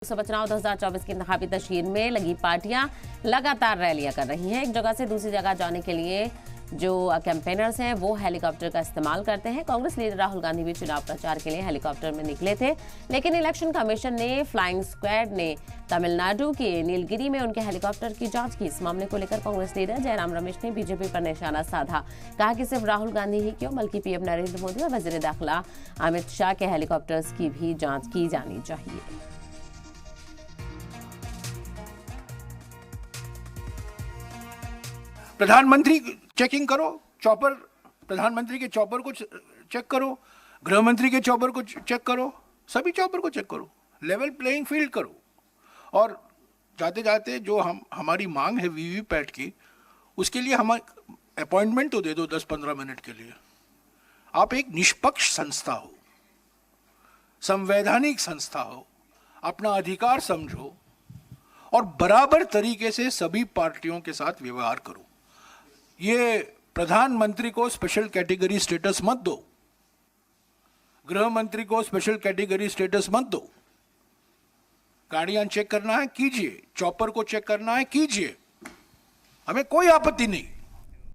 लोकसभा चुनाव 2024 की इंतखाबी तशहीर में लगी पार्टियां लगातार रैलियां कर रही हैं। एक जगह से दूसरी जगह जाने के लिए जो कैंपेनर्स हैं वो हेलीकॉप्टर का इस्तेमाल करते हैं। कांग्रेस लीडर राहुल गांधी भी चुनाव प्रचार के लिए हेलीकॉप्टर में निकले थे, लेकिन इलेक्शन कमीशन ने फ्लाइंग स्क्वाड ने तमिलनाडु के नीलगिरी में उनके हेलीकॉप्टर की जांच की। इस मामले को लेकर कांग्रेस लीडर जयराम रमेश ने बीजेपी पर निशाना साधा। कहा कि सिर्फ राहुल गांधी ही क्यों बल्कि पीएम नरेंद्र मोदी और वजीर दाखिला अमित शाह के हेलीकॉप्टर्स की भी जांच की जानी चाहिए। प्रधानमंत्री चेकिंग करो, चॉपर, प्रधानमंत्री के चॉपर को चेक करो, गृह मंत्री के चॉपर को चेक करो, सभी चॉपर को चेक करो, लेवल प्लेइंग फील्ड करो। और जाते जाते जो हमारी मांग है वीवीपैट की, उसके लिए हम अपॉइंटमेंट तो दे दो 10-15 मिनट के लिए। आप एक निष्पक्ष संस्था हो, संवैधानिक संस्था हो, अपना अधिकार समझो और बराबर तरीके से सभी पार्टियों के साथ व्यवहार करो। ये प्रधानमंत्री को स्पेशल कैटेगरी स्टेटस मत दो, गृह मंत्री को स्पेशल कैटेगरी स्टेटस मत दो। गाड़ियां चेक करना है कीजिए, चॉपर को चेक करना है कीजिए, हमें कोई आपत्ति नहीं।